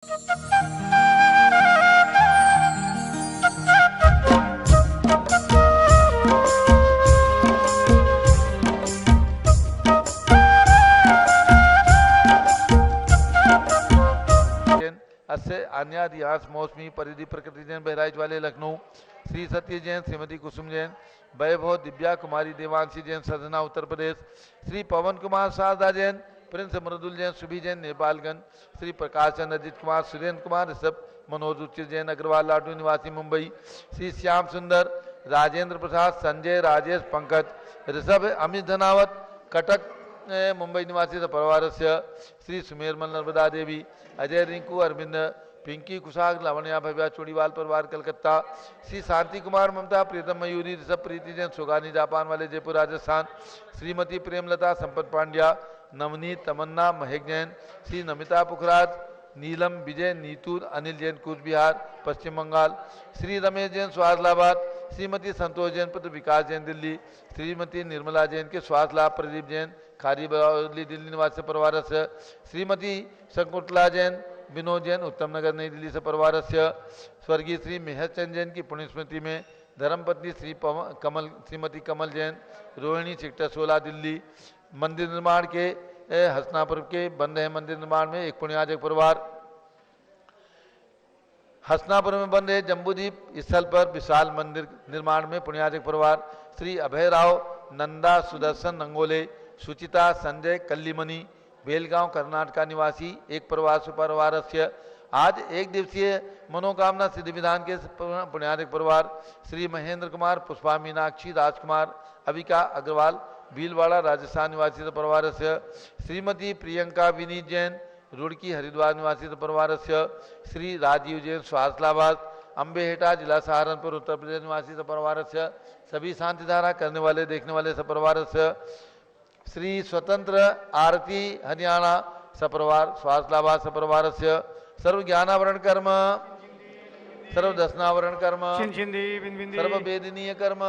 अस्य अन्यादिहास मौसमी परिधि प्रकृति जैन बहराइच वाले लखनऊ, श्री सत्य जैन, श्रीमती कुसुम जैन, वैभव दिव्या कुमारी देवांशी जैन सदना उत्तर प्रदेश, श्री पवन कुमार शारदा जैन, प्रिंस मृदुल जैन सुभी जैन नेपालगंज, श्री प्रकाश चंद्र अजित कुमार सुरेंद्र कुमार ऋषभ, मनोज रुचिर जैन अग्रवाल लाडू निवासी मुंबई, श्री श्याम सुंदर, राजेंद्र प्रसाद, संजय, राजेश, पंकज, ऋषभ, अमित धनावत, कटक मुंबई निवासी परिवार से, श्री सुमेरमल नर्मदा देवी, अजय रिंकू, अरविंद, पिंकी कुशाग, लावण्या भव्या चोड़ीवाल परिवार कलकत्ता, श्री शांति कुमार, ममता, प्रीतम मयूरी, ऋषभ, प्रीति जैन सुगानी जापान वाले जयपुर राजस्थान, श्रीमती प्रेमलता, संपत पांड्या, नवनीत, तमन्ना, महक जैन, श्री नमिता पुखराज, नीलम, विजय, नीतू, अनिल जैन कूच बिहार पश्चिम बंगाल, श्री रमेश जैन स्वास्थ्य श्रीमती संतोष जैन पुत्र विकास जैन दिल्ली, श्रीमती निर्मला जैन के स्वास्थ्य लाभ प्रदीप जैन खारी बरौली दिल्ली निवासी परिवार से, श्रीमती शकुंतला जैन, विनोद जैन उत्तम नगर नई दिल्ली से परिवार से, स्वर्गीय श्री मेहरचंद जैन की पुण्य स्मृति में धर्मपत्नी श्रीमती कमल जैन, रोहिणी सेक्टर 16 दिल्ली, मंदिर निर्माण के हसनापुर के बन रहे मंदिर निर्माण में एक पुण्याजक परिवार, हसनापुर में बन रहे जम्बूद्वीप स्थल पर विशाल मंदिर निर्माण में पुण्याजक परिवार, श्री अभय राव, नंदा, सुदर्शन नंगोले, सुचिता, संजय, कल्लीमणि, बेलगांव कर्नाटक निवासी एक परिवार से आज एक दिवसीय मनोकामना सिद्धि विधान के पुण्याजक परिवार, श्री महेंद्र कुमार, पुष्पा मीनाक्षी, राजकुमार, अविका अग्रवाल, भीलवाड़ा राजस्थान निवासी परिवार से, श्रीमती प्रियंका विनीत जैन, रुड़की हरिद्वार निवासी परिवार से, श्री राजीव जैन स्वास्थ्य अम्बेहेटा जिला सहारनपुर उत्तर प्रदेश निवासी परिवार से, सभी शांतिधारा करने वाले देखने वाले परिवार से, श्री स्वतंत्र आरती हरियाणा सपरिवार स्वास्थ्य सपरिवार से, सर्व ज्ञानावरण कर्म, सर्व दसनावरण कर्म, सर्व वेदनीय कर्म,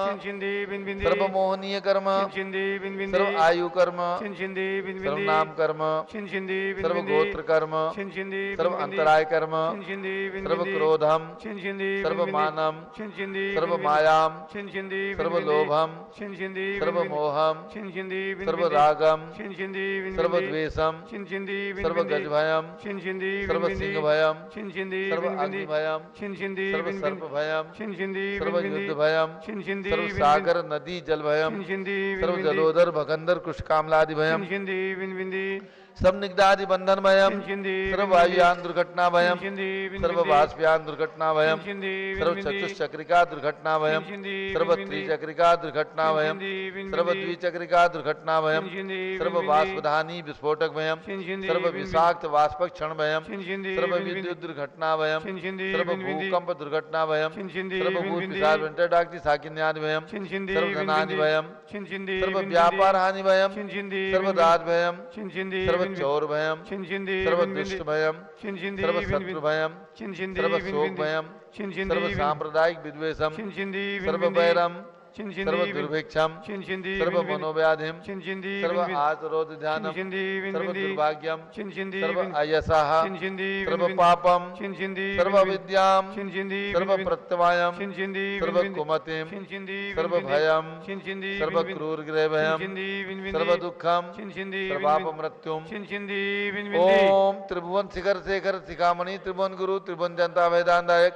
सर्व मोहनीय कर्म, सर्व आयु कर्म, सर्व नाम कर्म, सर्व गोत्र कर्म, सर्व अंतराय कर्म, सर्व क्रोधम, सर्व मानम, सर्व मायाम, सर्व लोभम, सर्व मोहम, सर्व रागम, सर्व द्वेषम, सर्व गजभयम, सर्व सिंह भयम, सर्व अग्नि भयम, सर्व सर्प भयम, सर्व युद्ध भयम, सर्व सागर नदी जल भयम, सर्व जलोदर भगंदर कुशकामलादि भयम, सब निग्धादि बंधन भयम, सर्व वायुयान दुर्घटना भयम, सर्व वाष्पयान दुर्घटना भयम, सर्व चतुष्चक्रिका दुर्घटना भयम, सर्व त्रिचक्रिका दुर्घटना भयम, सर्व द्विचक्रिका दुर्घटना भयम, सर्व वाष्पधानी विस्फोटक भयम, सर्व विषाक्त वाष्पक क्षण भयम, सर्व विद्युत दुर्घटना भयम, सर्व भूकंप दुर्घटना भयम, सर्व भूत विशाल वेंटर डाक्टी साकिन्यादि भयम, सर्व धनानि भयम, सर्व व्यापार हानि भयम, सर्व दास भयम, सर्व चौर भयम, सर्व दुष्ट भयम, सर्व शत्रु भयम, सर्व शोक भयम, सर्व सांप्रदायिक विद्वेषम, सर्व वैरम, सर्व दुर्भिक्षम, सर्व मनोव्याधिम, सर्व आतरोध ध्यानम, सर्व दुर्भाग्यम, सर्व अयसः, सर्व पापम, सर्व विद्याम, सर्व प्रत्यवायम, सर्व कुमतिम, सर्व भयम, सर्व क्रूर गृह भयम, सर्व दुखम, सर्वाप मृत्युम। ओम त्रिभुवन शिखर शेखर शिखामणि त्रिभुवन गुरु त्रिभुवन जनता वेदांतायक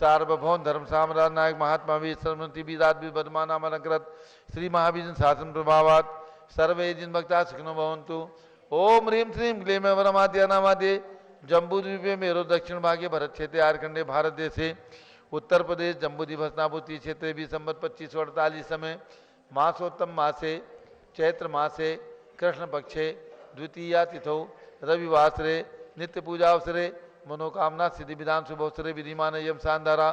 सार्वभौम धर्म साम्राज्य नायक महात्मा वीर सरस्वती बीराद बदमानामलकृत श्री महावीर शासन प्रभावात सर्वे जिन भक्ता सुखिनो भवन्तु। ओम ह्रीं श्रीं क्लीं वरमाद्य नामाद्य जम्बूद्वीपे मेरो दक्षिण भागे भरत क्षेत्रे आर्कंडे भारत देशे उत्तर प्रदेश जम्बूद्वीप हस्तिनापुर क्षेत्रे भी संवत 2548 समय मासोत्तम मासे चैत्र मासे कृष्ण पक्षे द्वितीया तिथौ रविवासरे नित्य पूजा अवसरे मनोकामना सिद्धि विधान शुभ अवसरे विधिमान यम शानधारा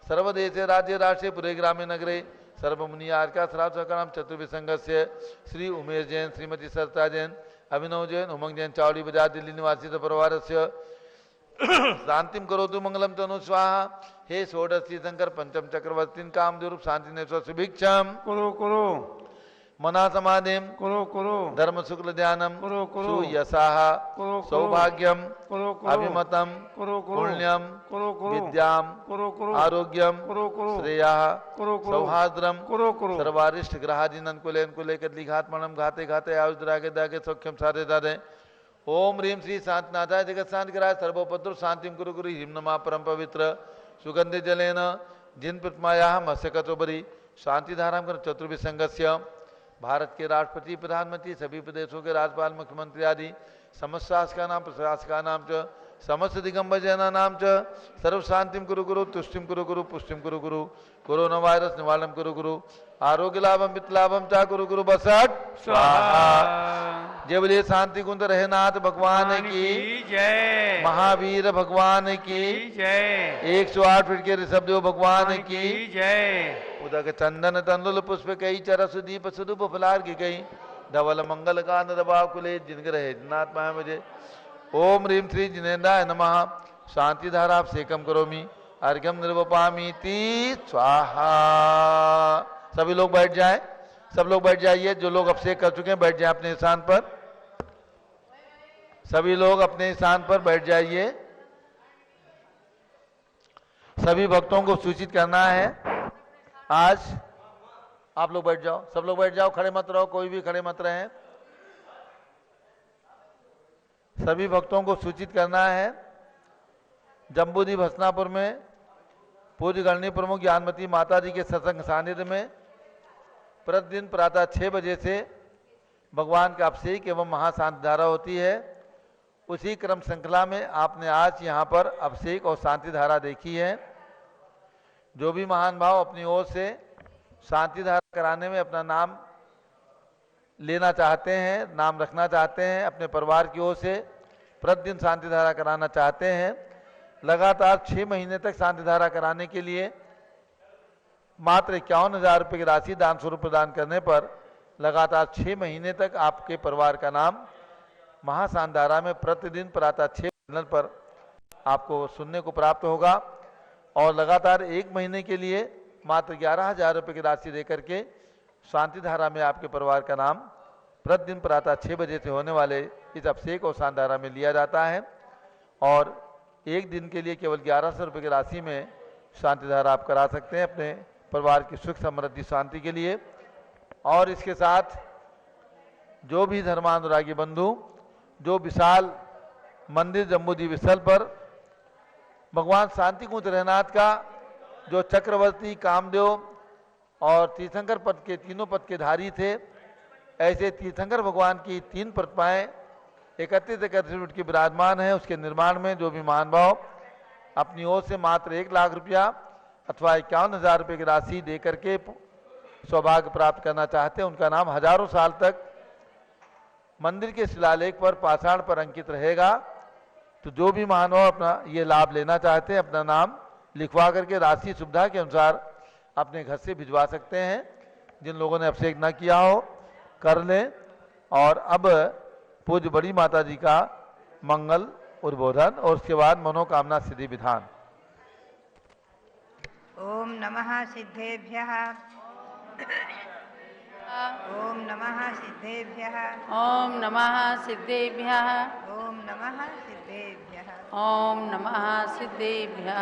सर्वदेशे राज्य राष्ट्रे पुरे ग्रामे नगरे सर्वमुनि आर्का श्राव सकराम चतुर्विसंग से श्री उमेश जैन श्रीमती सरिता जैन अभिनव जैन उमंग जैन चावड़ी बाजार दिल्ली निवासी परिवार से शांतिम करोतु मंगलम तनु स्वाहा। हे षोडशी शंकर पंचम चक्रवर्ती कामदेव शांति ने सुभिक्षम करो करो मना समाधिम कुरु कुरु धर्म शुक्ल ध्यानम कुरु कुरु सुयसाह कुरु सौभाग्यम कुरु कुरु अभिमतम कुरु कुरु पुण्यम कुरु कुरु विद्याम कुरु कुरु आरोग्यम कुरु कुरु श्रेया कुरु कुरु सौहार्द्रम कुरु कुरु सर्वारिष्ट ग्रहादीन अनुकूले अनुकूले कदली घातमणम घाते घाते आयुष द्रागे दागे सौख्यम साधे दादे ओम ह्रीम श्री शांतनाथाय जगत शांति कराय सर्वोपद्रव शांतिम कुरु कुरु हिम नमा परम पवित्र सुगंधि जलेन जिन प्रतिमाया मत्स्यकतोबरी शांति धाराम कर चतुर्विसंगस्य भारत के राष्ट्रपति प्रधानमंत्री सभी प्रदेशों के राज्यपाल मुख्यमंत्री आदि समस्त शासका नाम प्रशासका नाम च समस्त दिगंबर जना नाम च सर्व शांतिम कुरु कुरु तुष्टिम कुरु कुरु पुष्टिम कुरु कुरु कोरोना वायरस निवारणम कुरु कुरु आरोग्य लाभम वित्त लाभम चा कुरु कुरु बसट स्वाहा। जय बोलिए शांति कुंज रहनाथ भगवान की जय, महावीर भगवान की जय, 108 फीट के ऋषभदेव भगवान की जय। उदक चंदन तंदुल पुष्प कई चरस दीप सुदुप फलार की कई धवल मंगल कांत दबा कुले जिनग्रह जिनात्मा मुझे ओम ह्रीम श्री जिनेन्द्राय नमः शांति धारा आप सेकम करोमी अर्घ्यम निर्वपामी ती स्वाहा। सभी लोग बैठ जाएं, सब लोग बैठ जाइए। जो लोग अभिषेक कर चुके हैं बैठ जाएं अपने स्थान पर। सभी लोग अपने स्थान पर बैठ जाइए। सभी भक्तों को सूचित करना है आज। आप लोग बैठ जाओ, सब लोग बैठ जाओ, खड़े मत रहो, कोई भी खड़े मत रहे। सभी भक्तों को सूचित करना है जम्बूद्वीप हसनापुर में पूज्य गणनीय प्रमुख ज्ञानमती माता जी के सत्संग सानिध्य में प्रतिदिन प्रातः 6 बजे से भगवान का अभिषेक एवं महाशांति धारा होती है। उसी क्रम श्रृंखला में आपने आज यहाँ पर अभिषेक और शांति धारा देखी है। जो भी महान भाव अपनी ओर से शांति धारा कराने में अपना नाम लेना चाहते हैं, नाम रखना चाहते हैं, अपने परिवार की ओर से प्रतिदिन शांति धारा कराना चाहते हैं, लगातार 6 महीने तक शांति धारा कराने के लिए मात्र 51,000 रुपये की राशि दान स्वरूप प्रदान करने पर लगातार 6 महीने तक आपके परिवार का नाम महाशांति धारा में प्रतिदिन प्रातः 6 चैनल पर आपको सुनने को प्राप्त होगा। और लगातार 1 महीने के लिए मात्र 11,000 रुपये की राशि देकर के शांति धारा में आपके परिवार का नाम प्रतिदिन प्रातः 6 बजे से होने वाले इस अभिषेक और शांति धारा में लिया जाता है। और एक दिन के लिए केवल 1100 रुपये की राशि में शांति धारा आप करा सकते हैं अपने परिवार की सुख समृद्धि शांति के लिए। और इसके साथ जो भी धर्मानुरागी बंधु जो विशाल मंदिर जम्बूद्वीप स्थल पर भगवान शांति कुंज रहनाथ का जो चक्रवर्ती कामदेव और तीर्थंकर पद के तीनों पद के धारी थे, ऐसे तीर्थंकर भगवान की 3 प्रतिमाएं 31 फीट की विराजमान है। उसके निर्माण में जो भी महान भाव अपनी ओर से मात्र 1 लाख रुपया अथवा 51,000 रुपये की राशि दे करके सौभाग्य प्राप्त करना चाहते हैं, उनका नाम हजारों साल तक मंदिर के शिलालेख पर पाषाण पर अंकित रहेगा। तो जो भी महान भाव अपना ये लाभ लेना चाहते हैं अपना नाम लिखवा करके राशि सुविधा के अनुसार अपने घर से भिजवा सकते हैं। जिन लोगों ने अभिषेक न किया हो कर लें। और अब पूज्य बड़ी माता जी का मंगल उद्बोधन और उसके बाद मनोकामना सिद्धि विधान। ओम नमः सिद्धेभ्यः ओम नमः सिद्धेभ्यः ओम नमः सिद्धेभ्यः ओम नमः सिद्धेभ्यः ओम नमः सिद्धेभ्यः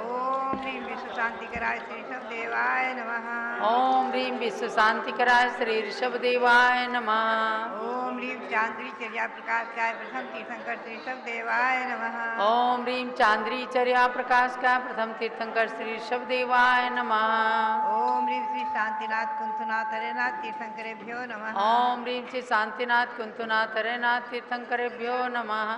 ओम ह्रीं विश्व शांतिकराय श्री ऋषभ देवाय नमः ओम ह्रीं विश्व शांतिकराय श्री ऋषभ देवाय नमः ओम ह्रीं चांद्री चर्या प्रकाशकाय प्रथम तीर्थंकर श्री ऋषभ देवाय नमः ओम ह्रीं चांद्री चर्या प्रकाश का प्रथम तीर्थंकर श्री ऋषभ देवाय नमः ओम ह्रीं श्री शांतिनाथ कुंथनाथ हरेनाथ तीर्थंकरेभ्यो नमः ओम ह्रीं श्री शांतिनाथ कुंतुनाथ हरेनाथ तीर्थंकरेभ्यो नमः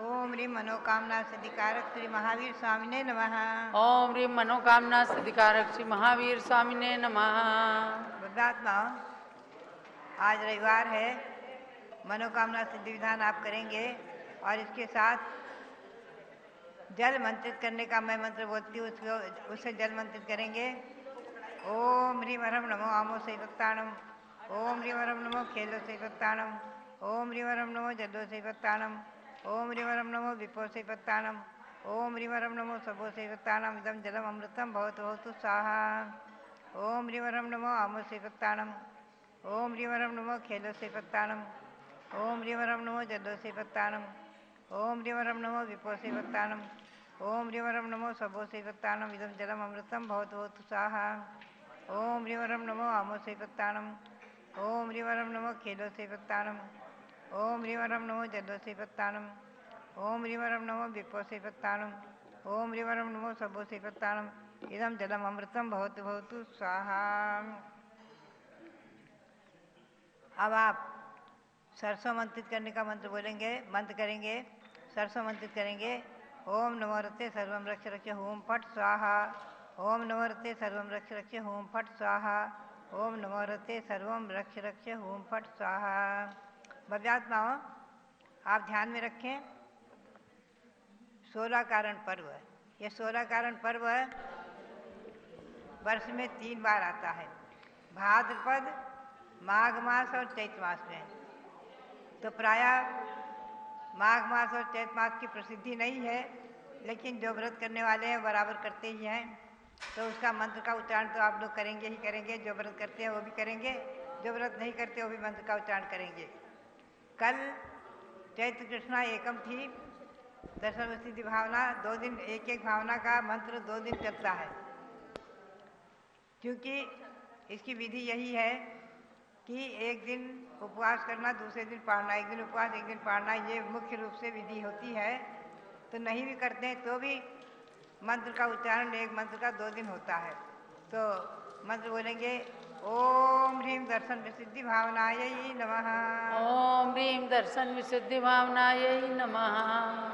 ओम ह्रीं मनोकामना सिद्धिकारक श्री महावीर स्वामिने नमः ओम ह्रीं मनोकामना सिद्धिकारक श्री महावीर स्वामिने नमः। बुद्धात्मा, आज रविवार है, मनोकामना सिद्धि विधान आप करेंगे और इसके साथ जल मंत्रित करने का मैं मंत्र बोलती हूँ, उससे जल मंत्रित करेंगे। ओम ह्रीं हरम नमो आमो से भक्ताणम ओम ह्रीं हरम नमो खेलो से भक्ताणम ओम ह्रीं हरम नमो जदो से भक्ताणम ओम ह्रीं हरम नमो विपो से भक्ताणम ओम ह्रीं हरम नमो सबो से भक्ताणम इदम जलम अमृतम भवतु भवतु स्वाहा ओम ह्रीं हरम नमो आमो से भक्ताणम ओम ह्रीवरम नमो खेलो से पत्तानम। ओम ह्रीवरम नमो जलो से पत्तानम। ओम ह्रीवरम नमो विपो से पत्तानम। ओम ह्रीवरम नमो सबो से पत्तानम। इदम जलम अमृतम भवतु भवतु स्वाहा। ओम ह्रीवरम नमो आमो से पत्तानम। ओम ह्रीवरम नमो खेलो से पत्तानम। ओम ह्रीवरम नमो जलो से पत्तानम। ओम ह्रीवरम नमो विपो से पत्तानम। ओम ह्रीवरम नमो सबो से पत्तानम। इदम जलम अमृतम भवतु भवतु स्वाहा। अब आप सरसों मंत्रित करने का मंत्र बोलेंगे, मंत्र करेंगे, सरसों मंत्रित करेंगे। ओम नमोरते सर्वम रक्ष रक्ष होम फट स्वाहा। ओम नमोरते सर्वम रक्ष रक्ष होम फट स्वाहा। ओम नमोरते सर्वम रक्ष रक्ष होम फट स्वाहा। भव्यात्माओं, आप ध्यान में रखें, 16 कारण पर्व है। ये 16 कारण पर्व वर्ष में 3 बार आता है, भाद्रपद, माघ मास और चैत मास में। तो प्रायः माघ मास और चैत मास की प्रसिद्धि नहीं है, लेकिन जो व्रत करने वाले हैं बराबर करते ही हैं, तो उसका मंत्र का उच्चारण तो आप लोग करेंगे ही करेंगे। जो व्रत करते हैं वो भी करेंगे, जो व्रत नहीं करते वो भी मंत्र का उच्चारण करेंगे। कल चैत्र कृष्णा एकम थी, दर्शन सिद्धि भावना, 2 दिन एक एक भावना का मंत्र 2 दिन चलता है, क्योंकि इसकी विधि यही है कि एक दिन उपवास करना, दूसरे दिन पढ़ना, एक दिन उपवास एक दिन पढ़ना, ये मुख्य रूप से विधि होती है। तो नहीं भी करते हैं तो भी मंत्र का उच्चारण एक मंत्र का 2 दिन होता है। तो मंत्र बोलेंगे, ओम ह्रीम दर्शन विशुद्धि भावनायै नमः। ओम ह्रीं दर्शन विशुद्धि भावनायै नमः।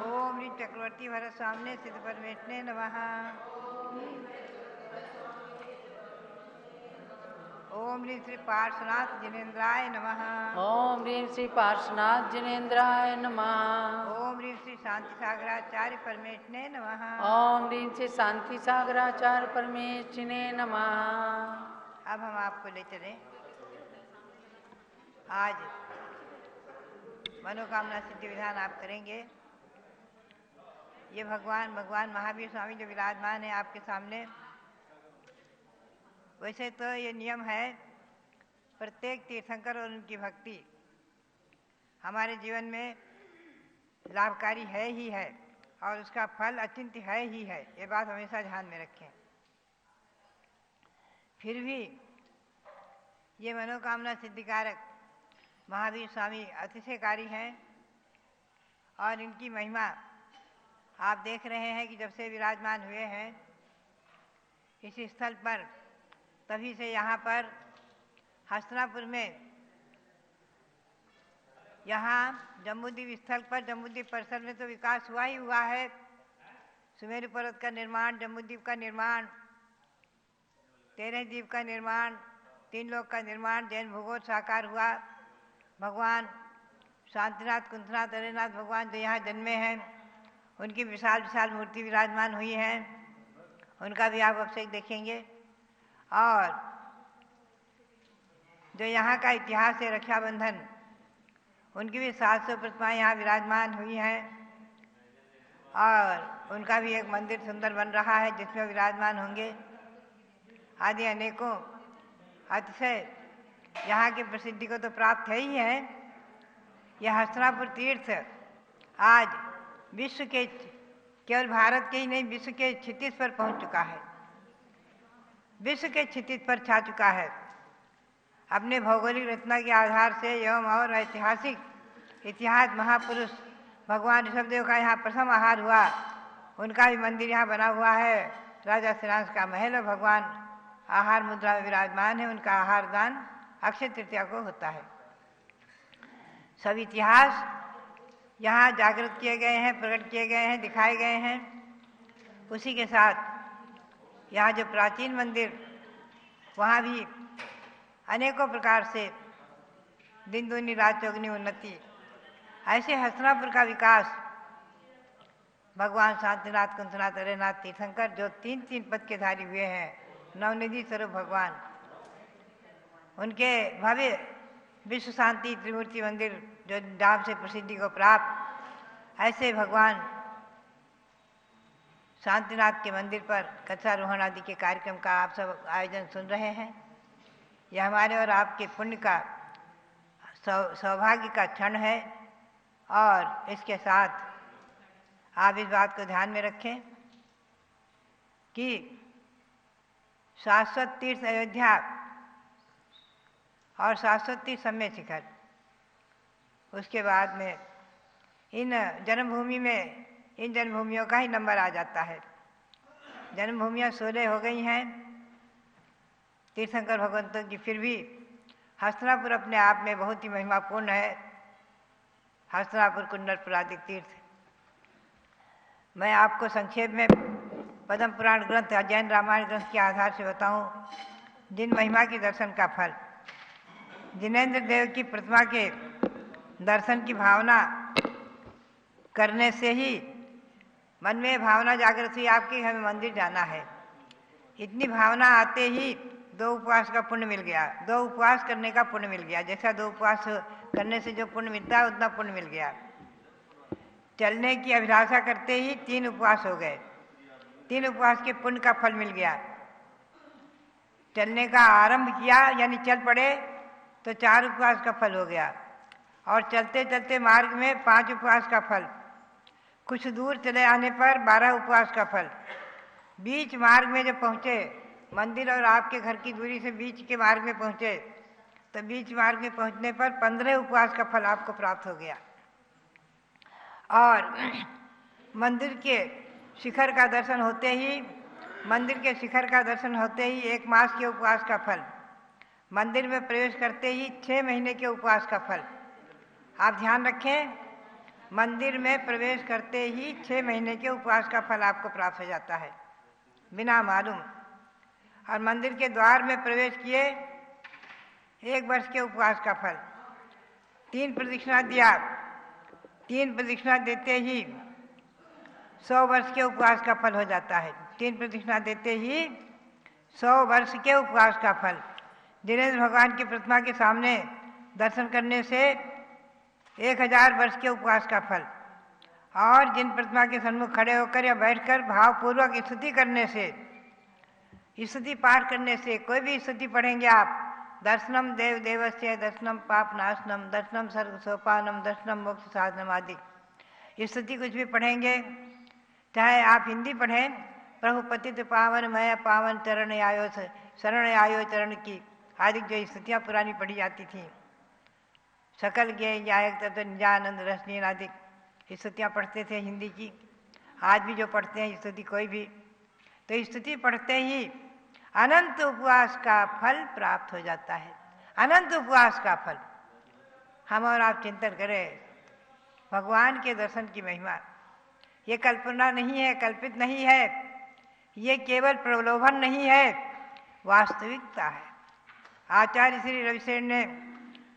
ओम ह्रीम चक्रवर्ती भरत सामने सिद्ध परमेष्ठने नमः। ओम ह्रीं श्री पार्श्वनाथ जिनेन्द्राय नमः। ओम ह्रीं श्री पार्श्वनाथ जिनेन्द्राय नमः। ओम ह्रीं श्री शांति सागराचार्य परमेष्ठने नमः। ओम ह्रीं श्री शांति सागराचार्य परमेष्ठिने नमः। अब हम आपको ले चलें आज मनोकामना सिद्धि विधान आप करेंगे। ये भगवान महावीर स्वामी जो विराजमान है आपके सामने, वैसे तो ये नियम है, प्रत्येक तीर्थंकर और उनकी भक्ति हमारे जीवन में लाभकारी है ही है और उसका फल अचिंत्य है ही है। ये बात हमेशा ध्यान में रखें। फिर भी ये मनोकामना सिद्धिकारक महावीर स्वामी अतिशयकारी हैं और इनकी महिमा आप देख रहे हैं कि जब से विराजमान हुए हैं इस स्थल पर, तभी से यहाँ पर हस्तिनापुर में, यहाँ जम्बूद्वीप स्थल पर, जम्बूद्वीप परिसर में तो विकास हुआ ही हुआ है। सुमेरु पर्वत का निर्माण, जम्बूद्वीप का निर्माण, 13 द्वीप का निर्माण, 3 लोक का निर्माण, जैन भूगोल साकार हुआ। भगवान शांतिनाथ, कुंथनाथ, अरेनाथ भगवान जो यहाँ जन्मे हैं, उनकी विशाल विशाल मूर्ति विराजमान हुई है, उनका भी आप अभिषेक देखेंगे। और जो यहाँ का इतिहास है रक्षाबंधन, उनकी भी 700 प्रतिमाएँ यहाँ विराजमान हुई हैं और उनका भी एक मंदिर सुंदर बन रहा है जिसमें विराजमान होंगे। आदि अनेकों अतिशय यहाँ की प्रसिद्धि को तो प्राप्त है ही है। यह हस्तिनापुर तीर्थ आज विश्व के, केवल भारत के ही नहीं, विश्व के क्षितिज पर पहुँच चुका है, विश्व के क्षितिज पर छा चुका है। अपने भौगोलिक रचना के आधार से एवं और ऐतिहासिक इतिहास महापुरुष भगवान ऋषभदेव का यहाँ प्रथम आहार हुआ, उनका भी मंदिर यहाँ बना हुआ है। राजा श्रीराम का महल और भगवान आहार मुद्रा में विराजमान है। उनका आहार दान अक्षय तृतीया को होता है। सब इतिहास यहाँ जागृत किए गए हैं, प्रकट किए गए हैं, दिखाए गए हैं। उसी के साथ यहाँ जो प्राचीन मंदिर, वहाँ भी अनेकों प्रकार से दिन दूनी रात चौगुनी उन्नति। ऐसे हस्तिनापुर का विकास भगवान शांतिनाथ, कुंथनाथ, अरेनाथ तीर्थंकर जो 3 पद के धारी हुए हैं, नवनिधि स्वरूप भगवान, उनके भव्य विश्व शांति त्रिमूर्ति मंदिर जो नाम से प्रसिद्धि को प्राप्त, ऐसे भगवान शांतिनाथ के मंदिर पर कथारोहण आदि के कार्यक्रम का आप सब आयोजन सुन रहे हैं। यह हमारे और आपके पुण्य का सौभाग्य का क्षण है। और इसके साथ आप इस बात को ध्यान में रखें कि शाश्वत तीर्थ अयोध्या और शाश्वत तीर्थ सम्य शिखर, उसके बाद में इन जन्मभूमि में इन जन्मभूमियों का ही नंबर आ जाता है। जन्मभूमियाँ 16 हो गई हैं तीर्थंकर भगवंतों की, फिर भी हस्तिनापुर अपने आप में बहुत ही महिमापूर्ण है। हस्तिनापुर कुंडलपुरादि तीर्थ। मैं आपको संक्षेप में पद्म पुराण ग्रंथ या जैन रामायण ग्रंथ के आधार से बताऊं जिन महिमा के दर्शन का फल, जिनेन्द्र देव की प्रतिमा के दर्शन की भावना करने से ही मन में भावना जागृत हुई आपके हमें मंदिर जाना है। इतनी भावना आते ही 2 उपवास का पुण्य मिल गया, 2 उपवास करने का पुण्य मिल गया। जैसा 2 उपवास करने से जो पुण्य मिलता है उतना पुण्य मिल गया। चलने की अभिलाषा करते ही 3 उपवास हो गए, 3 उपवास के पुण्य का फल मिल गया। चलने का आरंभ किया यानी चल पड़े तो 4 उपवास का फल हो गया। और चलते चलते मार्ग में 5 उपवास का फल, कुछ दूर चले आने पर 12 उपवास का फल। बीच मार्ग में जब पहुँचे, मंदिर और आपके घर की दूरी से बीच के मार्ग में पहुँचे, तो बीच मार्ग में पहुँचने पर 15 उपवास का फल आपको प्राप्त हो गया। और मंदिर के शिखर का दर्शन होते ही, मंदिर के शिखर का दर्शन होते ही 1 मास के उपवास का फल, मंदिर में प्रवेश करते ही 6 महीने के उपवास का फल। आप ध्यान रखें, मंदिर में प्रवेश करते ही 6 महीने के उपवास का फल आपको प्राप्त हो जाता है बिना मालूम। और मंदिर के द्वार में प्रवेश किए 1 वर्ष के उपवास का फल। 3 प्रदक्षिणा दिया, 3 प्रदक्षिणा देते ही 100 वर्ष के उपवास का फल हो जाता है। 3 प्रदक्षिणा देते ही 100 वर्ष के उपवास का फल। जिनेन्द्र भगवान की प्रतिमा के सामने दर्शन करने से 1000 वर्ष के उपवास का फल। और जिन प्रतिमा के सन्मुख खड़े होकर या बैठकर भावपूर्वक स्तुति करने से, स्तुति पाठ करने से, कोई भी स्तुति पढ़ेंगे आप, दर्शनम देव देवस्य, दर्शनम पाप नाशनम, दर्शनम सर्व सोपानम, दर्शनम मोक्ष साधनम आदि स्तुति कुछ भी पढ़ेंगे, चाहे आप हिंदी पढ़ें, प्रभु पतित पावन मय पावन चरण आयो शरण आयो चरण की आदि जो स्तुतियाँ पुरानी पढ़ी जाती थी, सकल ज्ञ जायक तत्व निजानंद रसनीन आदि स्तुतियाँ पढ़ते थे हिंदी की। आज भी जो पढ़ते हैं स्तुति कोई भी, तो स्तुति पढ़ते ही अनंत उपवास का फल प्राप्त हो जाता है। अनंत उपवास का फल। हम और आप चिंतन करें भगवान के दर्शन की महिमा। ये कल्पना नहीं है, कल्पित नहीं है, ये केवल प्रलोभन नहीं है, वास्तविकता है। आचार्य श्री रविशेन ने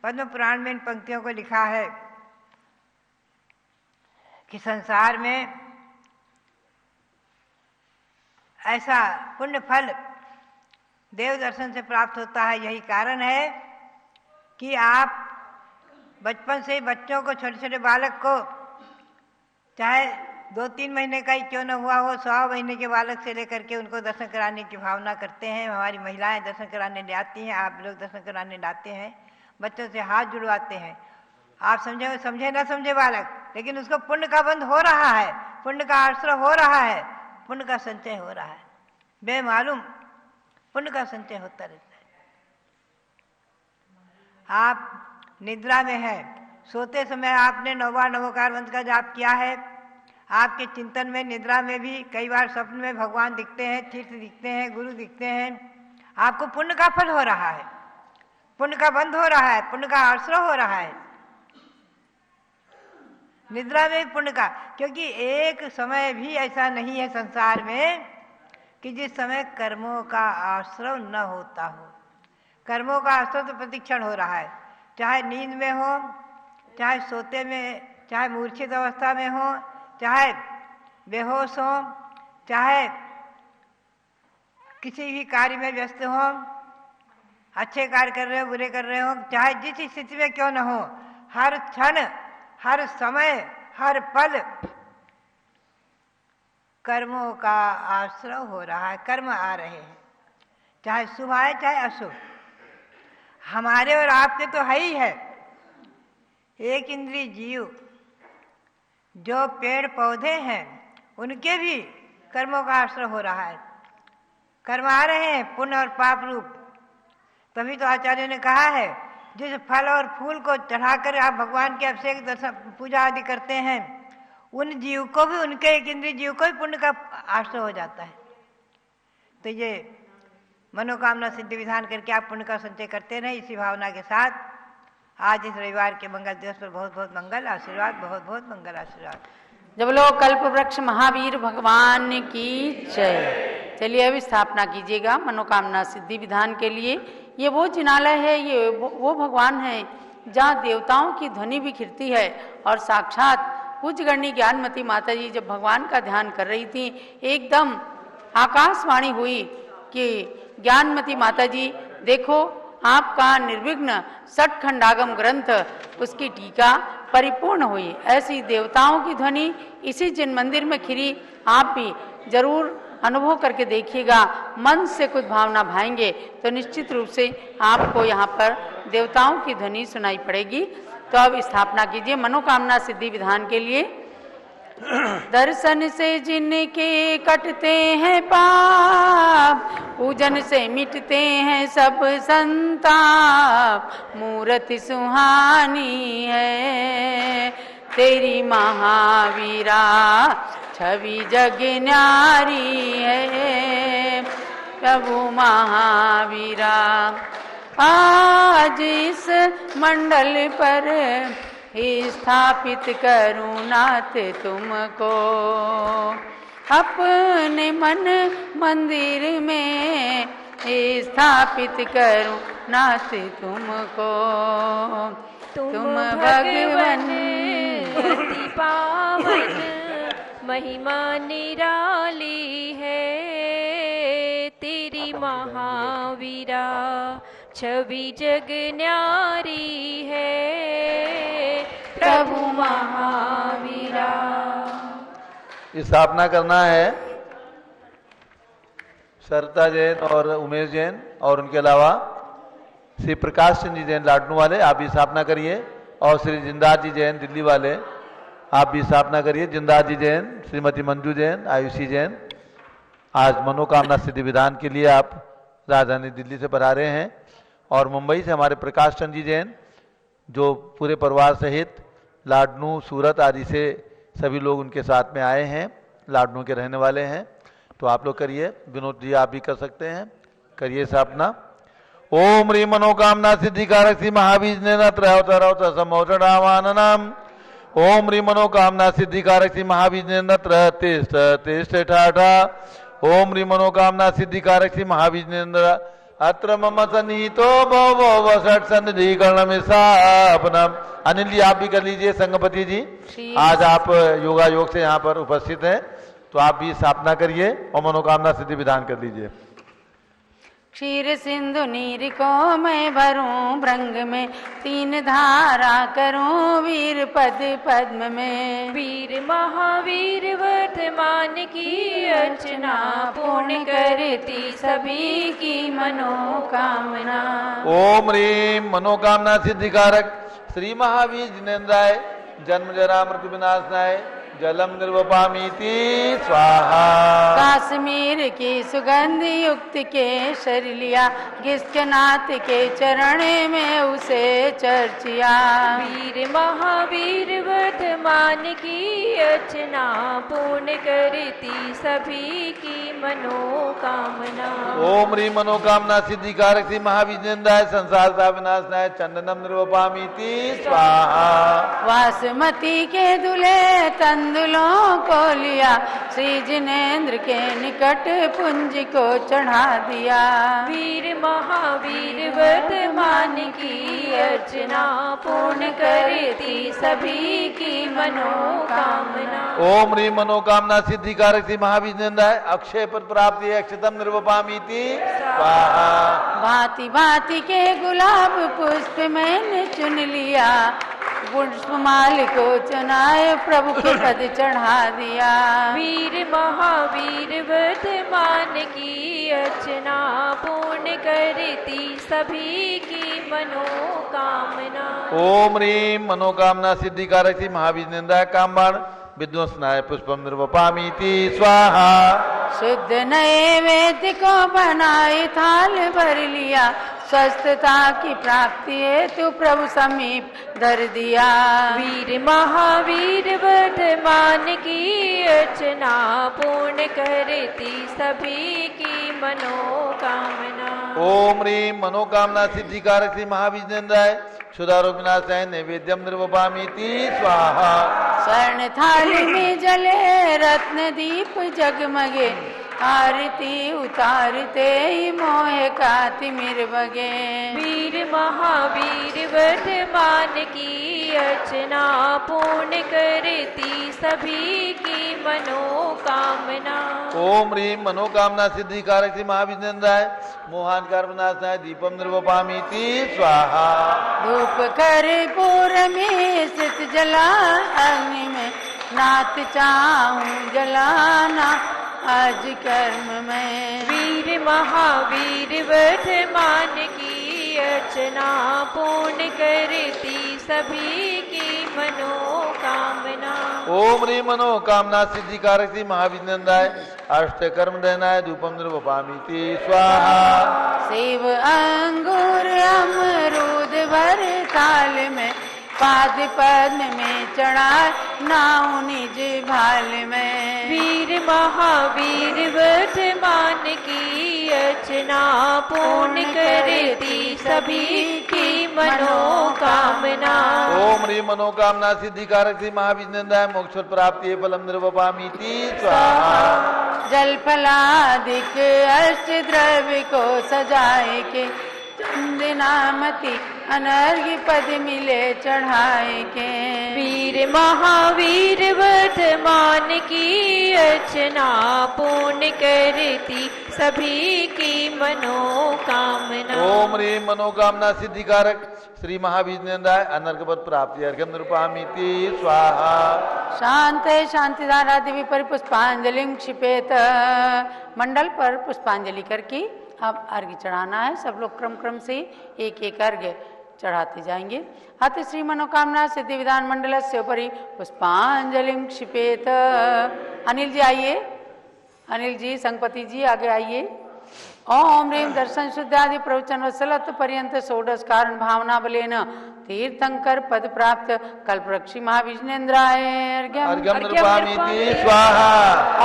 पद्म पुराण में इन पंक्तियों को लिखा है कि संसार में ऐसा पुण्य फल देव दर्शन से प्राप्त होता है। यही कारण है कि आप बचपन से ही बच्चों को, छोटे छोटे बालक को, चाहे 2-3 महीने का ही क्यों न हुआ हो, 100 महीने के बालक से लेकर के उनको दर्शन कराने की भावना करते हैं। हमारी महिलाएं दर्शन कराने ले आती हैं, आप लोग दर्शन कराने लाते हैं, बच्चों से हाथ जुड़वाते हैं। आप समझे समझे ना समझे बालक, लेकिन उसको पुण्य का बंध हो रहा है, पुण्य का आश्रय हो रहा है, पुण्य का संचय हो रहा है, बेमालूम पुण्य का संचय होता रहता है। आप निद्रा में हैं, सोते समय आपने 9 बार नमोकार मंत्र का जाप किया है, आपके चिंतन में निद्रा में भी कई बार स्वप्न में भगवान दिखते हैं, तीर्थ दिखते हैं, गुरु दिखते हैं, आपको पुण्य का फल हो रहा है, पुण्य का बंध हो रहा है, पुण्य का आश्रय हो रहा है निद्रा में पुण्य का। क्योंकि एक समय भी ऐसा नहीं है संसार में कि जिस समय कर्मों का आश्रय न होता हो। कर्मों का आश्रय तो प्रतिक्षण हो रहा है, चाहे नींद में हो, चाहे सोते में, चाहे मूर्छित अवस्था में हो, चाहे बेहोश हो, चाहे किसी भी कार्य में व्यस्त हो, अच्छे कार्य कर रहे हो, बुरे कर रहे हो, चाहे जिस स्थिति में क्यों न हो, हर क्षण, हर समय, हर पल कर्मों का आश्रय हो रहा है, कर्म आ रहे हैं, चाहे शुभ आए चाहे अशुभ। हमारे और आपके तो है ही है। एक इंद्रिय जीव जो पेड़ पौधे हैं उनके भी कर्मों का आश्रय हो रहा है, कर्म आ रहे हैं पुण्य और पाप रूप। तभी तो आचार्य ने कहा है जिस फल और फूल को चढ़ाकर आप भगवान के अभिषेक दर्शन पूजा आदि करते हैं उन जीव को भी, उनके एक इंद्रिय जीव को भी पुण्य का आश्रय हो जाता है। तो ये मनोकामना सिद्धि विधान करके आप पुण्य का संचय करते रहे। इसी भावना के साथ आज इस रविवार के मंगल दिवस पर बहुत बहुत मंगल आशीर्वाद, बहुत बहुत मंगल आशीर्वाद। जब लोग कल्प वृक्ष महावीर भगवान की जय। चलिए अभी स्थापना कीजिएगा मनोकामना सिद्धि विधान के लिए। ये वो जिनालय है, ये वो भगवान है जहाँ देवताओं की ध्वनि बिखरती है। और साक्षात पूज्य गणनी ज्ञानमती माता जी जब भगवान का ध्यान कर रही थी, एकदम आकाशवाणी हुई कि ज्ञानमती माता जी देखो आपका निर्विघ्न षटखंडागम ग्रंथ उसकी टीका परिपूर्ण हुई। ऐसी देवताओं की ध्वनि इसी जिन मंदिर में खिरी, आप भी जरूर अनुभव करके देखिएगा। मन से कुछ भावना भाएंगे तो निश्चित रूप से आपको यहाँ पर देवताओं की ध्वनि सुनाई पड़ेगी। तो अब स्थापना कीजिए मनोकामना सिद्धि विधान के लिए। दर्शन से जिनके कटते हैं पाप, पूजन से मिटते हैं सब संताप। मूर्ति सुहानी है तेरी महावीरा, छवि जग न्यारी है प्रभु महावीरा। आज इस मंडल पर स्थापित करूं नाथ तुमको, अपने मन मंदिर में स्थापित करूं नाथ तुमको। तुम भगवन अति पावन, महिमा निराली है तेरी महावीरा, छवि जग न्यारी है प्रभु महावीरा। स्थापना करना है सरिता जैन और उमेश जैन और उनके अलावा श्री प्रकाश चंद जी जैन लाडनू वाले, आप भी स्थापना करिए। और श्री जिंदार जी जैन दिल्ली वाले, आप भी स्थापना करिए। जिंदार जी जैन, श्रीमती मंजू जैन, आयुषी जैन, आज मनोकामना सिद्धि विधान के लिए आप राजधानी दिल्ली से पधारे हैं। और मुंबई से हमारे प्रकाश चंद जी जैन, जो पूरे परिवार सहित लाडनू, सूरत आदि से सभी लोग उनके साथ में आए हैं, लाडनू के रहने वाले हैं। तो आप लोग करिए। विनोद जी आप भी कर सकते हैं, करिए स्थापना। ओम ह्रीं मनोकामना सिद्धिकारक श्री महावीर ने समोषणावाननाम। ओम ह्रीं मनोकामना सिद्धिकारक श्री महावीर ने तिष्ठ ठाठा। ओम ह्रीं मनोकामना सिद्धिकारक श्री महावीर ने अत्र मम सन्निहितो भव षट सन्निधि कर्णमिषापनम। अनिल जी आप भी कर लीजिए। संगपति जी आज आप योगा योग से यहाँ पर उपस्थित हैं, तो आप भी स्थापना करिए और मनोकामना सिद्धि विधान कर लीजिए। क्षीर सिंधु नीर को मैं भरूं भृंग में, तीन धारा करूं वीर पद पद्म में। वीर महावीर वर्तमान की अर्चना, पूर्ण करती सभी की मनोकामना। ओम ह्रीं मनोकामना सिद्धिकारक श्री महावीर जिनेन्द्राय, जन्म जरा मृत्यु विनाशनाय, जलम निर्वपामीति स्वाहा। काश्मीर की सुगंध युक्त केसर लिया, गिस्कनाथ के चरण में उसे चर्चिया। वीर महावीर वर्तमान की अर्चना, पूर्ण करती सभी की मनोकामना। ओम ह्रीं मनोकामना सिद्धिकारक श्री महावीर जिनेन्द्राय, संसार का विनाशनाय, चंदनम निर्वपामीति स्वाहा। वासमती के दुले तंदुलों को लिया, श्री जिनेन्द्र के निकट पुंज को चढ़ा दिया। वीर महावीर वर्तमान की अर्चना, पूर्ण करती सभी की मनोकामना। ओम ह्रीं मनोकामना सिद्धिकारक श्री महावीर जिनेन्द्राय, अक्षय पद प्राप्ति अक्षतम निर्वपामीति स्वाहा। भांति भांति के गुलाब पुष्प मैंने चुन लिया, पुष्पमाल को चुनाए प्रभु के पद चढ़ा दिया। वीर महावीर वर्धमान की अर्चना पूर्ण करती सभी की मनोकामना। ओम ह्रीं मनोकामना सिद्धिकारक श्री महावीर निंदा कामबाण विध्वंसनाय पुष्पम निर्वपामीति स्वाहा। शुद्ध नैवेद्य को बनाए थाल भर लिया, स्वस्थता की प्राप्ति हेतु प्रभु समीप धर दिया। वीर महावीर वर्धमान की अर्चना पूर्ण करती सभी की मनोकामना। ओम ह्रीं मनोकामना सिद्धिकारक श्री महावीर निंदाय क्षुधारोग विनाशाय नैवेद्यम निर्वपामीति स्वाहा। स्वर्ण थाली में जले रत्न दीप जगमगे, आरती उतारते ही मोह का तिमिर बगे। वीर महावीर वर्धमान की अर्चना पूर्ण करती सभी की मनोकामना। ओम ह्रीं मनोकामना सिद्धिकारक श्री महावीर निंदाय मोहानकार विनाशाय दीपम निर्वपामीति स्वाहा। धूप कर्पूर में स्थित जला अग्नि में, नाथ चाहूं जलाना आज कर्म में। वीर महावीर वर्धमान की अर्चना पूर्ण करती सभी की मनोकामना। ओम ह्रीं मनोकामना सिद्धिकारक श्री महावीर निंदाय अष्ट कर्म दहनाय धूपम निर्वपामीति स्वाहा। सेब अंगूर अमरूद भर थाल में, पाद पद्म में चढ़ा नाउ निज भाल में। वीर महावीर वर्धमान की अर्चना पूर्ण करती सभी की मनोकामना। ओम ह्रीं मनोकामना सिद्धिकारक श्री महावीर निंदाय मोक्ष प्राप्ति फलम निर्वपामीति स्वाहा। जल फलादिक अष्ट द्रव्य को सजाए के, चंदनामती अनर्घ्य पद मिले चढ़ाए के। वीर महावीर वर्धमान की अर्चना पूर्ण करती सभी की मनोकामना। ओम ह्रीं मनोकामना सिद्धिकारक श्री महावीर निंदाय अनर्घ पद प्राप्ति अर्घ्यम निर्वपामीति स्वाहा। शांत शांतिधारा देवी पर पुष्पांजलि क्षिपेत। मंडल पर पुष्पांजलि करके अब अर्घ्य चढ़ाना है। सब लोग क्रम क्रम से एक एक अर्घ्य चढ़ाते जाएंगे। अतः श्री मनोकामना सिद्धि विधान मंडल से उपरि पुष्पांजलि क्षिपेत। अनिल जी आइए, अनिल जी संगपति जी आगे आइए। ओम ह्रीं दर्शन शुद्धादि प्रवचन वत्सलत्व पर्यंत षोडश कारण भावना बलेन तीर्थंकर पद प्राप्त कल्पवृक्षि महाविष्णुन्द्राय अर्घ्यम निर्वपामीति स्वाहा।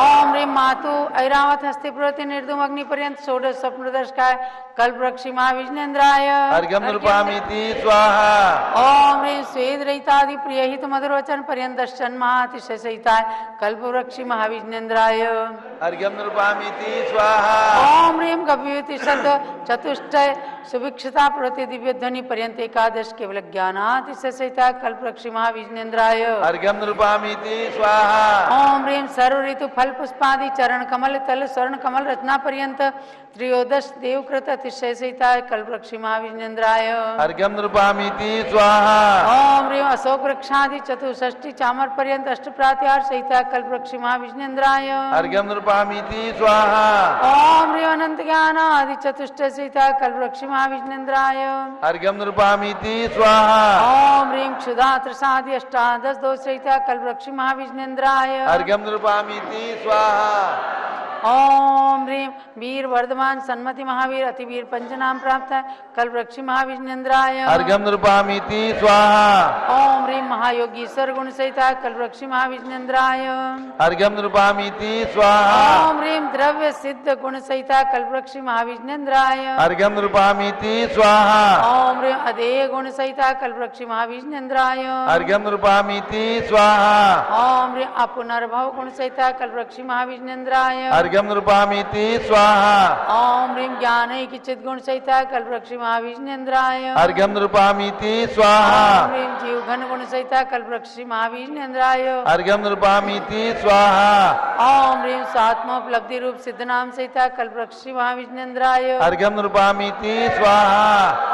ओम ह्रीं मातु ऐरावत हस्ते प्रवृत्ति निर्धूम अग्नि पर्यंत षोडश स्वप्नदर्शकाय कल्पवृक्षि महाविष्णुन्द्राय अर्घ्यम निर्वपामीति स्वाहा। ओम ह्रीं स्वेद रहितादि प्रिय हित मधुर वचन पर्यंत दर्शन महातिशय सहिताय कल्पवृक्षि महाविष्णुन्द्राय अर्घ्यम निर्वपामीति स्वाहा। ओम ह्रीं गभीति शब्द चतुष्टय सुभिक्षता प्रति दिव्य ध्वनि पर्यंत एकादश केवल ज्ञानातिशय सहिता कल्पवृक्षि महाविष्णुन्द्राय अर्घ्यम निर्वपामीति स्वाहा। ओम ह्रीं सर्व ऋतु फल पुष्पादि चरण कमल तल स्वर्ण कमल रचना पर्यंत त्रयोदश देवकृत अतिशय सहिता कल्पवृक्षि महाविष्णुन्द्राय अर्घ्यम निर्वपामीति स्वाहा। ओम ह्रीं अशोक वृक्षादि चतुष्षष्टि चामर पर्यंत अष्ट प्रात्यार सहिता कल्पवृक्षि महाविष्णुन्द्राय अर्घ्यम निर्वपामीति स्वाहा। ओम ह्रीं अनंत ज्ञान आदि चतुष्टय सहिता कल्पवृक्षि महाविष्णुन्द्राय अर्घ्यम निर्वपामीति स्वाहा। ओम ह्रीं क्षुधा त्रसादि अष्टादश दोष सहिता कल्पवृक्षि महाविष्णुन्द्राय अर्घ्यम निर्वपामीति स्वाहा। ओम ह्रीं वीर वर्धमान सन्मति महावीर अतिवीर पंचनाम प्राप्त है कल्पवृक्षि महाविष्णुन्द्राय अर्घ्यम निर्वपामीति स्वाहा। ओम ह्रीं महायोगीश्वर गुण सहिता कल्पवृक्षि महाविष्णुन्द्राय अर्घ्यम निर्वपामीति स्वाहा। ओम ह्रीं द्रव्य सिद्ध गुण सहिता कल्पवृक्षि महाविष्णुन्द्राय अर्घ्यम निर्वपामीति स्वाहा। ओम ह्रीं अधेय गुण सहिता कल्पवृक्षि महाविष्णुन्द्राय अर्घ्यम निर्वपामीति स्वाहा। ओम ह्रीं अपुनर्भव गुण सहिता कल्पवृक्षि महाविष्णुन्द्राय अर्घ्यम निर्वपामीति नमोकामनासीद्धिदायिनीति स्वाहा। ओम ह्रीं ज्ञानैकिचित् गुण सहिता कल्पवृक्ष महाविष्णुन्द्राय। अर्घ्यम नृपामीति स्वाहा। ओम ह्रीं जीव घन गुण सहिता कल्पवृक्ष महाविष्णुन्द्राय। अर्घ्यम नृपामीति स्वाहा। ओम ह्रीं स्वात्मोपलब्धि रूप सिद्ध नाम सहिता कल्पवृक्ष महाविष्णुन्द्राय। अर्घ्यम नृपामीति स्वाहा।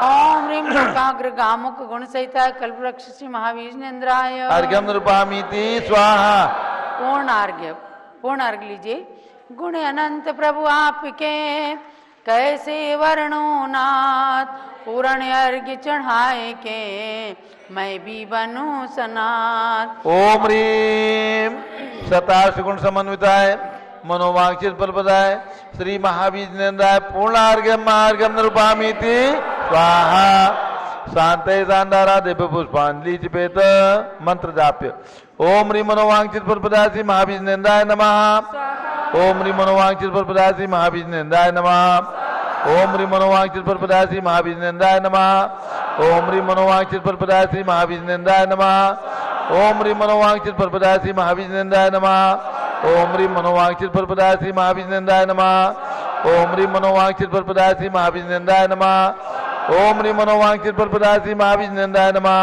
ओम ह्रीं लोकाग्र गामुक गुण सहिता कल्पवृक्ष महाविष्णुन्द्राय। अर्घ्यम नृपामीति स्वाहा। पूर्ण अर्घ लीजिए। गुण अनंत प्रभु आपके कैसे वर्णो नाथ, पूर्ण अर्घ चढ़ाए के मैं भी बनूं सनाथ। ओम ह्रीं सताश गुण समन्विताय मनोवांछित फलप्रदाय श्री महाविष्णुन्द्राय पूर्णार्घ्यम महार्घ्यम नृपामीति स्वाहा। शांते शांतारा दिव्य पुष्पांजलि चिपेत मंत्र जाप्य। ओम ह्रीं मनोवांछित फलप्रदाय श्री महाविष्णुन्द्राय नमः। ओम ह्रीं मनोवांछित फलप्रदाय श्री महाविष्णुन्द्राय नमः। ओम ह्रीं मनोवांछित फलप्रदाय श्री महाविष्णुन्द्राय नमः। ओम ह्रीं मनोवांछित फलप्रदाय श्री महाविष्णुन्द्राय नमः। ओम ह्रीं मनोवांछित फलप्रदाय श्री महाविष्णुन्द्राय नमः। ओम ह्रीं मनोवांछित फलप्रदाय श्री महाविष्णुन्द्राय नमः। ओम ह्रीं मनोवांछित फलप्रदाय श्री महाविष्णुन्द्राय नमः। ओम ह्रीं मनोवांछित फलप्रदाय श्री महाविष्णुन्द्राय नमः।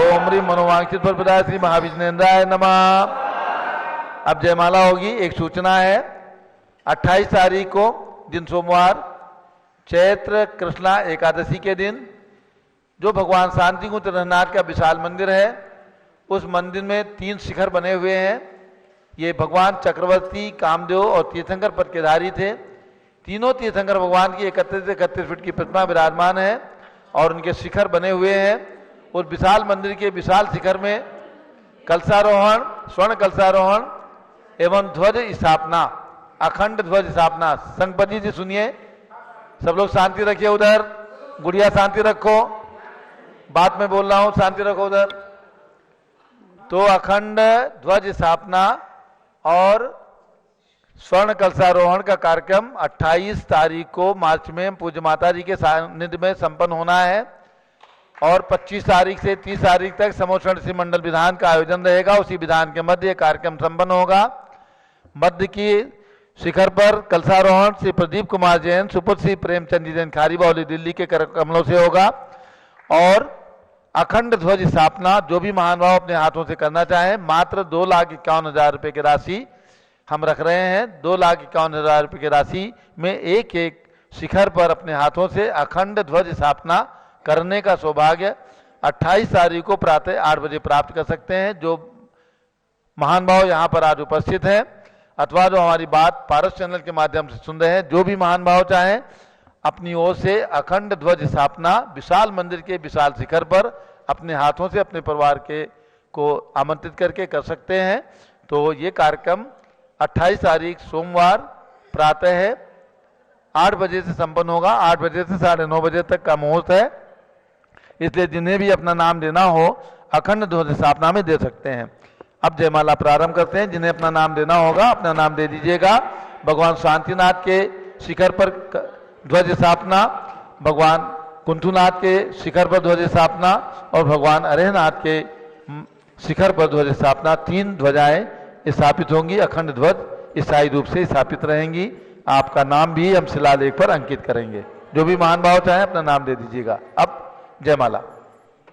ओम ह्रीं मनोवांछित फलप्रदाय श्री महाविष्णुन्द्राय नमः। अब जयमाला होगी। एक सूचना है, 28 तारीख को दिन सोमवार चैत्र कृष्णा एकादशी के दिन जो भगवान शांति कुंज रघुनाथ का विशाल मंदिर है, उस मंदिर में 3 शिखर बने हुए हैं। ये भगवान चक्रवर्ती, कामदेव और तीर्थंकर पद के धारी थे। तीनों तीर्थंकर भगवान की 31 से 31 फीट की प्रतिमा विराजमान है और उनके शिखर बने हुए हैं। और विशाल मंदिर के विशाल शिखर में कलशारोहण, स्वर्ण कलशारोहण एवं ध्वज स्थापना, अखंड ध्वज स्थापना। संगपति जी सुनिए, सब लोग शांति रखिए। उधर गुड़िया शांति रखो, बात में बोल रहा हूं, शांति रखो उधर। तो अखंड ध्वज स्थापना और स्वर्ण कलशारोहण का कार्यक्रम 28 तारीख को मार्च में पूज्य माता जी के सानिध्य में संपन्न होना है और 25 तारीख से 30 तारीख तक समोषण श्री मंडल विधान का आयोजन रहेगा। उसी विधान के मध्य कार्यक्रम संपन्न होगा। मध्य की शिखर पर कलशारोहण श्री प्रदीप कुमार जैन, सुपुत्र श्री प्रेमचंद जैन खारीबावली दिल्ली के कर कमलों से होगा और अखंड ध्वज स्थापना जो भी महानुभाव अपने हाथों से करना चाहें, मात्र 2,51,000 रुपये की राशि हम रख रहे हैं। 2,51,000 रुपये की राशि में एक एक शिखर पर अपने हाथों से अखंड ध्वज स्थापना करने का सौभाग्य 28 तारीख को प्रातः 8 बजे प्राप्त कर सकते हैं। जो महानुभाव यहाँ पर आज उपस्थित हैं अथवा जो हमारी बात पारस चैनल के माध्यम से सुन रहे हैं, जो भी महानुभाव चाहें अपनी ओर से अखंड ध्वज स्थापना विशाल मंदिर के विशाल शिखर पर अपने हाथों से अपने परिवार के को आमंत्रित करके कर सकते हैं। तो ये कार्यक्रम 28 तारीख सोमवार प्रातः 8 बजे से संपन्न होगा। 8 बजे से 9:30 बजे तक का मुहूर्त है, इसलिए जिन्हें भी अपना नाम देना हो अखंड ध्वज स्थापना में दे सकते हैं। अब जयमाला प्रारंभ करते हैं। जिन्हें अपना नाम देना होगा अपना नाम दे दीजिएगा। भगवान शांतिनाथ के शिखर पर ध्वज स्थापना, भगवान कुंठुनाथ के शिखर पर ध्वज स्थापना और भगवान अरेहनाथ के शिखर पर ध्वज स्थापना, 3 ध्वजाएं स्थापित होंगी। अखंड ध्वज स्थायी रूप से स्थापित रहेंगी। आपका नाम भी हम शिलालेख पर अंकित करेंगे। जो भी महानुभाव चाहे अपना नाम दे दीजिएगा। अब जयमाला।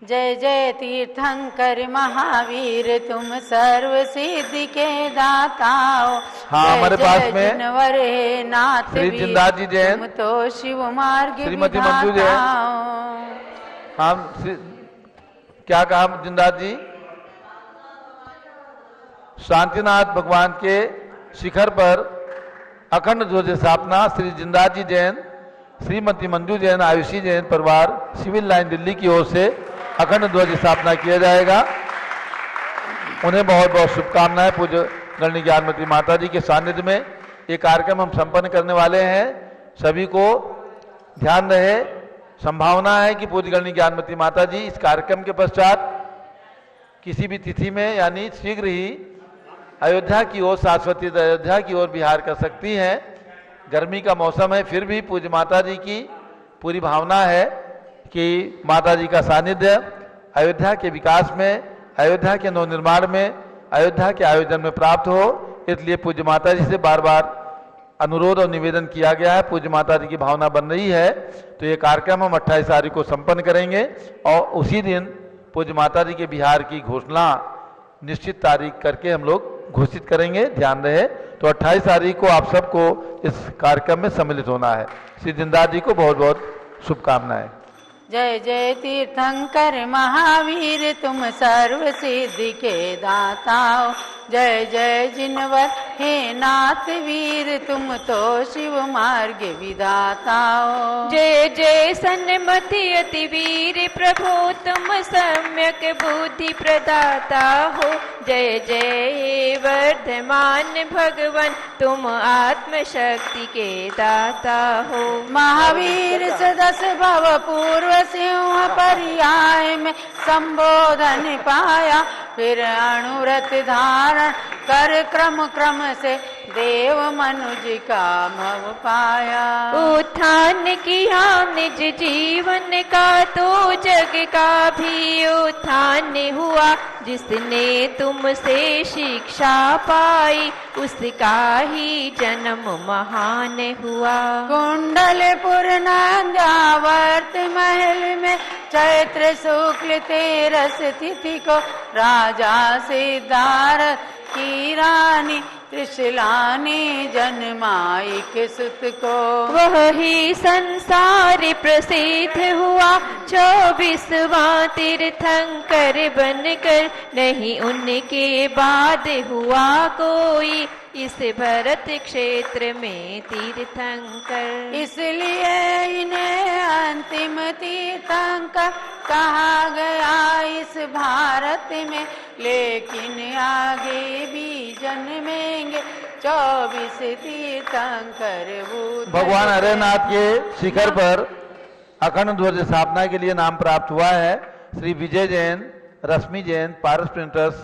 जय जय तीर्थंकर महावीर तुम सर्व सिद्धि के दाताओ। हाँ, हमारे पास में नाथ श्री जिंदाल जी जैन, तुम तो शिव मार्ग श्रीमती मंजू जैन। हम क्या कहा जिंदाल जी? शांतिनाथ भगवान के शिखर पर अखंड ध्वज स्थापना श्री जिंदाल जी जैन, श्रीमती मंजू जैन, आयुषी जैन परिवार सिविल लाइन दिल्ली की ओर से अखंड ध्वज स्थापना किया जाएगा। उन्हें बहुत बहुत शुभकामनाएं। पूज्य गणनी ज्ञानमती माता जी के सानिध्य में ये कार्यक्रम हम संपन्न करने वाले हैं। सभी को ध्यान रहे, संभावना है कि पूज्य गणनी ज्ञानमती माता जी इस कार्यक्रम के पश्चात किसी भी तिथि में यानी शीघ्र ही अयोध्या की ओर, शाश्वती अयोध्या की ओर विहार कर सकती हैं। गर्मी का मौसम है, फिर भी पूज्य माता जी की पूरी भावना है कि माता जी का सानिध्य अयोध्या के विकास में, अयोध्या के नवनिर्माण में, अयोध्या के आयोजन में प्राप्त हो। इसलिए पूज्य माता जी से बार बार अनुरोध और निवेदन किया गया है, पूज्य माता जी की भावना बन रही है, तो ये कार्यक्रम हम 28 तारीख को संपन्न करेंगे और उसी दिन पूज्य माता जी के बिहार की घोषणा निश्चित तारीख करके हम लोग घोषित करेंगे, ध्यान रहे। तो 28 तारीख को आप सबको इस कार्यक्रम में सम्मिलित होना है। श्री जिनदास जी को बहुत बहुत शुभकामनाएं। जय जय तीर्थंकर महावीर तुम सर्व सिद्धि के दाता हो। जय जय जिनवर हे नाथ वीर तुम तो शिव मार्ग विधाता हो। जय जय सन्मति अति वीर प्रभु तुम सम्यक बुद्धि प्रदाता हो। जय जय वर्धमान भगवान तुम आत्मशक्ति के दाता हो। महावीर से 10 भव पूर्व सिंह पर्याय में संबोधन पाया, फिर अनुरत धारण कर क्रम क्रम से देव मनुज का भव पाया। उत्थान किया निज जीवन का तो जग का भी उत्थान हुआ। जिसने तुमसे शिक्षा पाई उसका ही जन्म महान हुआ। कुंडलपुर नंद्यावर्त महल में चैत्र शुक्ल 13 तिथि को राजा सिद्धार्थ की रानी त्रिशला ने जन्माई के सुत को। वही संसार प्रसिद्ध हुआ 24वां तीर्थंकर बनकर। नहीं उनके बाद हुआ कोई इस भरत क्षेत्र में तीर्थंकर। इसलिए इन्हें अंतिम तीर्थंकर कहा गया इस भारत में। लेकिन आगे भी जन्मेंगे 24 तीर्थंकर। भगवान हरिनाथ के शिखर पर अखंड ध्वज स्थापना के लिए नाम प्राप्त हुआ है श्री विजय जैन, रश्मि जैन, पारस प्रिंटर्स,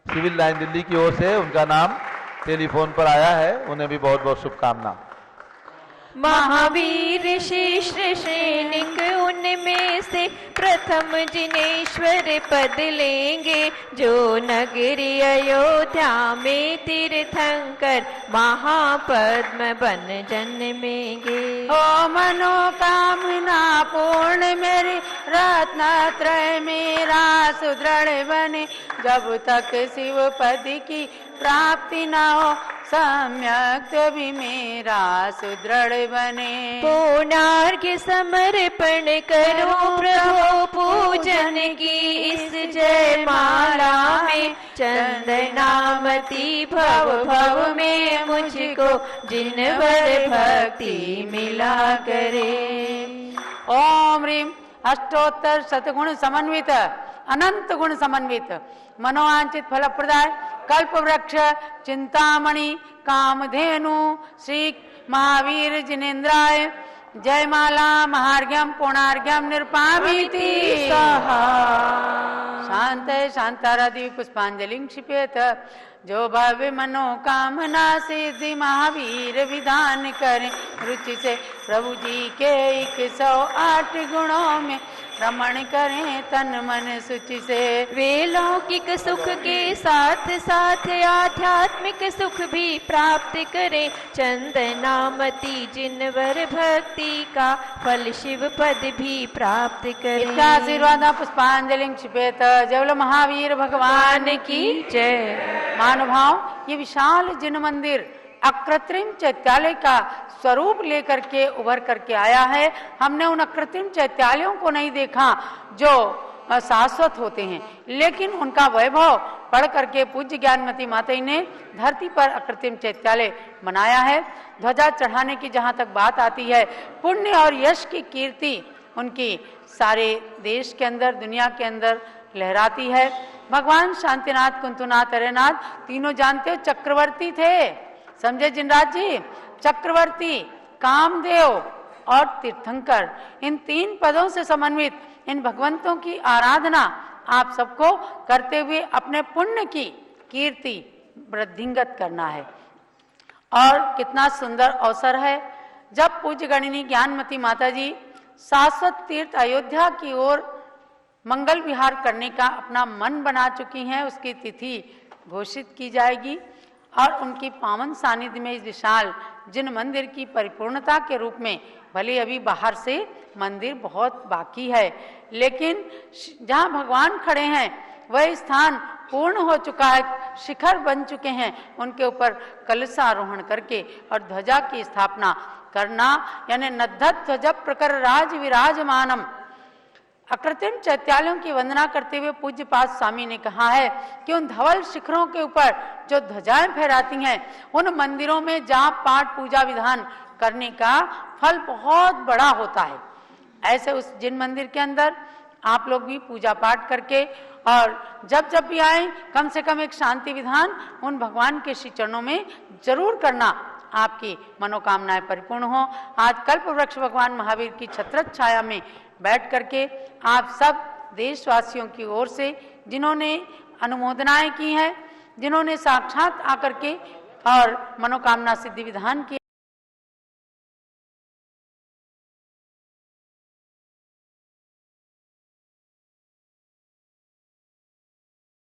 सिविल लाइन दिल्ली की ओर से उनका नाम टेलीफोन पर आया है। उन्हें भी बहुत बहुत शुभकामना। महावीर शीर्ष श्रेणिक उनमें से प्रथम जिनेश्वर पद लेंगे। जो नगरी अयोध्या में तीर्थंकर महापद्म बन जन्मेंगे। ओ मनोकामना पूर्ण मेरी रत्नत्रय मेरा सुदृढ़ बने। जब तक शिव पद की प्राप्ति न हो सम्यक भी मेरा सुदृढ़ बने। पूर्णार्घ्य समर्पण करो प्रभु पूजन की इस जयमाला में। चंदनामती भव भव में मुझको जिनवर भक्ति मिला करे। ओम ह्रीम अष्टोत्तर शतगुण समन्वित अनंत गुण समन्वित मनोवांचित फलप्रदाय कल्प वृक्ष चिंतामणि कामधेनु श्री महावीर जिनेन्द्राय जयमाला महार्घ्यम पूर्णार्घ्यम निरुपामीति स्वाहा। शांत शांतारादि पुष्पांजलि क्षिपेत। जो भव्य मनोकामना सिद्धि महावीर विधान करें। रुचि से प्रभु जी के 108 गुणों में रमण करें तन मन सुचि से। वे लौकिक सुख के साथ साथ आध्यात्मिक सुख भी प्राप्त करें। चंदनामती जिनवर भक्ति का फल शिव पद भी प्राप्त करें। इसका आशीर्वाद पुष्पांजलि क्षिपेत। जय बोलो महावीर भगवान की जय। महानुभाव, ये विशाल जिन मंदिर अकृत्रिम चैत्यालय का स्वरूप लेकर के उभर करके आया है। हमने उन अकृत्रिम चैत्यालयों को नहीं देखा जो शाश्वत होते हैं, लेकिन उनका वैभव पढ़ करके पूज्य ज्ञानमती माता ने धरती पर अकृत्रिम चैत्यालय बनाया है। ध्वजा चढ़ाने की जहाँ तक बात आती है, पुण्य और यश की कीर्ति उनकी सारे देश के अंदर दुनिया के अंदर लहराती है। भगवान शांतिनाथ कुंतुनाथ हरिनाथ तीनों जानते हो चक्रवर्ती थे, समझे जिनराज जी। चक्रवर्ती, कामदेव और तीर्थंकर, इन 3 पदों से समन्वित इन भगवंतों की आराधना आप सबको करते हुए अपने पुण्य की कीर्ति वृद्धिंगत करना है। और कितना सुंदर अवसर है जब पूज्य गणिनी ज्ञानमती माता जी शाश्वत तीर्थ अयोध्या की ओर मंगल विहार करने का अपना मन बना चुकी हैं। उसकी तिथि घोषित की जाएगी और उनकी पावन सानिध्य में इस विशाल जिन मंदिर की परिपूर्णता के रूप में, भले अभी बाहर से मंदिर बहुत बाकी है, लेकिन जहाँ भगवान खड़े हैं वह स्थान पूर्ण हो चुका है, शिखर बन चुके हैं। उनके ऊपर कलशारोहण करके और ध्वजा की स्थापना करना, यानी नद्धत ध्वज प्रकर राज विराजमानम, अकृत्रिम चैत्यालयों की वंदना करते हुए पूज्यपाद स्वामी ने कहा है कि उन धवल शिखरों के ऊपर जो ध्वजाएं फहराती हैं, उन मंदिरों में जाप पाठ पूजा विधान करने का फल बहुत बड़ा होता है। ऐसे उस जिन मंदिर के अंदर आप लोग भी पूजा पाठ करके और जब जब भी आए कम से कम एक शांति विधान उन भगवान के श्री चरणों में जरूर करना, आपकी मनोकामनाएं परिपूर्ण हो। आज कल्प वृक्ष भगवान महावीर की छत्रछ छाया में बैठ करके आप सब देशवासियों की ओर से जिन्होंने अनुमोदनाएं की हैं, जिन्होंने साक्षात आकर के और मनोकामना सिद्धि विधान की